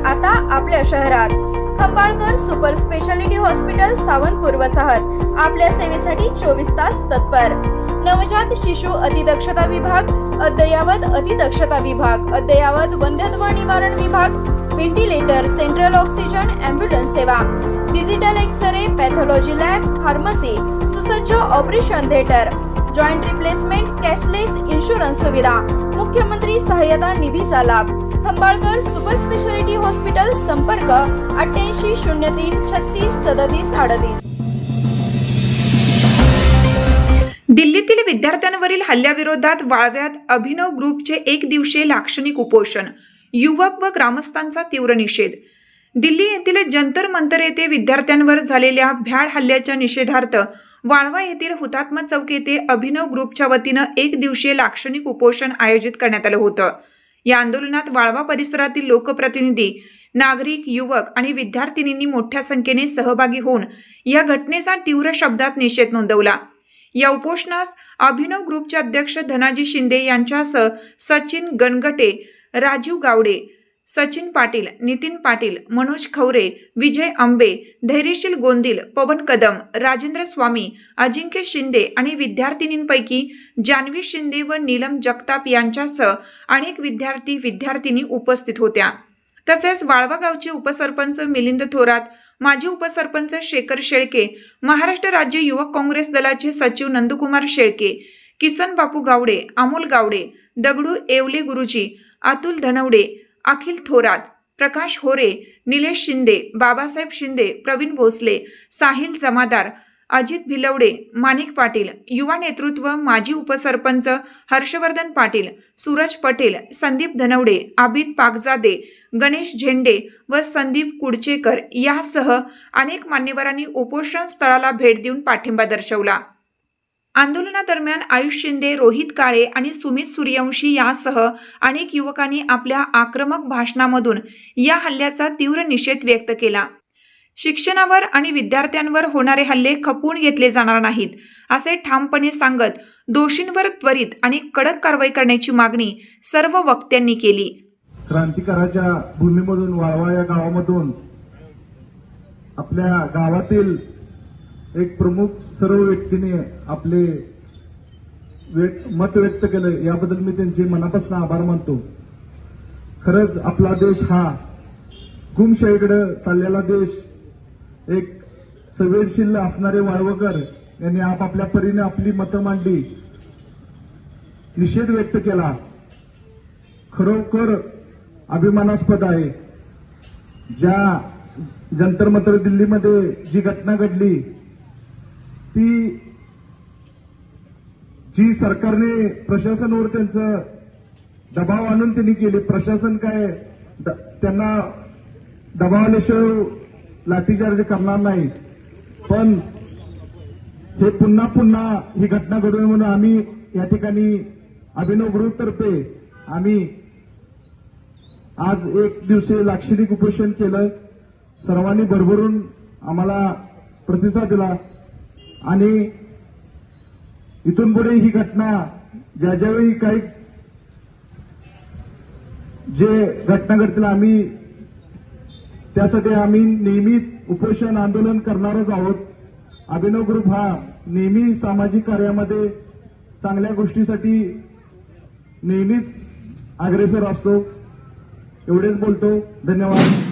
आता आपल्या शहरात Khambalkar super speciality hospital Sawantpur वसाहत आपल्या सेवेसाठी 24 तास तत्पर। नवजात शिशु अतिदक्षता विभाग, अद्ययावत अतिदक्षता विभाग, अद्ययावत वंध्यत्व निवारण विभाग, व्हेंटिलेटर, सेंट्रल ऑक्सिजन, ॲम्ब्युलन्स सेवा, digital x ray, pathology lab, pharmacy, सुसज्ज operation theatre, joint replacement, cashless insurance सुविधा, मुख्यमंत्री सहाय्यता निधीचा लाभ। खंबाळकर सुपर स्पेशालिटी हॉस्पिटल, संपर्क 88 03 36 37 38। दिल्लीतील विद्यार्थ्यांवरील हल्ल्याविरोधात वाळव्यात अभिनव ग्रुपचे एक दिवसीय लाक्षणिक उपोषण, युवक व ग्रामस्थांचा तीव्र निषेध। दिल्ली येथील जंतर मंतर येथे विद्यार्थ्यांवर झालेल्या भ्याड हल्ल्याच्या निषेधार्थ वाळवा येथील हुतात्मा चौक येथे अभिनव ग्रुपच्या वतीनं एक दिवसीय लाक्षणिक उपोषण आयोजित करण्यात आलं होतं। या आंदोलनात वाळवा परिसरातील लोकप्रतिनिधी, नागरिक, युवक आणि विद्यार्थिनींनी मोठ्या संख्येने सहभागी होऊन या घटनेचा तीव्र शब्दात निषेध नोंदवला। या उपोषणास अभिनव ग्रुपचे अध्यक्ष धनाजी शिंदे यांच्यासह सचिन गणगटे, राजीव गावडे, सचिन पाटील, नितीन पाटील, मनोज खवरे, विजय आंबे, धैर्यशील गोंदिल, पवन कदम, राजेंद्र स्वामी, अजिंक्य शिंदे आणि विद्यार्थिनींपैकी जान्हवी शिंदे व नीलम जगताप यांच्यासह अनेक विद्यार्थी-विद्यार्थिनी उपस्थित होत्या। तसेच वाळवा गावचे उपसरपंच मिलिंद थोरात, माजी उपसरपंच शेखर शेळके, महाराष्ट्र राज्य युवक काँग्रेस दलाचे सचिव नंदकुमार शेळके, किसन बापू गावडे, अमोल गावडे, दगडू येवले गुरुजी, अतुल धनवडे, अखिल थोरात, प्रकाश होरे, निलेश शिंदे, बाबासाहेब शिंदे, प्रवीण भोसले, साहिल जमादार, अजित भिलवडे, माणिक पाटील, युवा नेतृत्व, माजी उपसरपंच हर्षवर्धन पाटील, सूरज पटेल, संदीप धनवडे, आबिद पाकजादे, गणेश झेंडे व संदीप कुडचेकर यासह अनेक मान्यवरांनी उपोषण स्थळाला भेट देऊन पाठिंबा दर्शवला। आंदोलनादरम्यान आयुष शिंदे, रोहित काळे आणि सुमित सूर्यवंशी यासह अनेक युवकांनी आपल्या आक्रमक भाषणामधून या हल्ल्याचा तीव्र निषेध व्यक्त केला। शिक्षणावर आणि विद्यार्थ्यांवर होणारे हल्ले खपवून घेतले जाणार नाहीत असे ठामपणे सांगत दोषींवर त्वरित आणि कडक कारवाई करण्याची मागणी सर्व वक्त्यांनी केली। क्रांतिकाराच्या भूमीमधून वाळवा या गावामधून आपल्या गावातील एक प्रमुख सर्व व्यक्तीने आपले मत व्यक्त केलं, याबद्दल मी त्यांचे मनापासून आभार मानतो। खरंच आपला देश हा गुमशाहीकडे चाललेला देश, एक संवेदनशील असणारे वाळवकर यांनी आपापल्या परीने आपली मतं मांडली, निषेध व्यक्त केला। खरोखर अभिमानास्पद आहे। ज्या जंतर मंतर दिल्लीमध्ये जी घटना घडली, ती जी सरकारने प्रशासनावर त्यांचं दबाव आणून त्यांनी केली। प्रशासन काय त्यांना दबाव आल्याशिवाय लाठीचार्ज करणार नाही, पण हे पुन्हा पुन्हा ही घटना घडू नये म्हणून आम्ही या ठिकाणी अभिनव ग्रुपतर्फे आम्ही आज एक दिवसीय लाक्षणिक उपोषण केलं। सर्वांनी भरभरून आम्हाला प्रतिसाद दिला आणि इथून पुढे ही घटना ज्यावेळी काही जे घटना घडतील आम्ही त्यासाठी आम्ही नेहमी उपोषण आंदोलन करणारच आहोत। अभिनव ग्रुप हा नेहमी सामाजिक कार्यामध्ये चांगल्या गोष्टीसाठी नेहमीच अग्रेसर असतो। एवढेच बोलतो, धन्यवाद।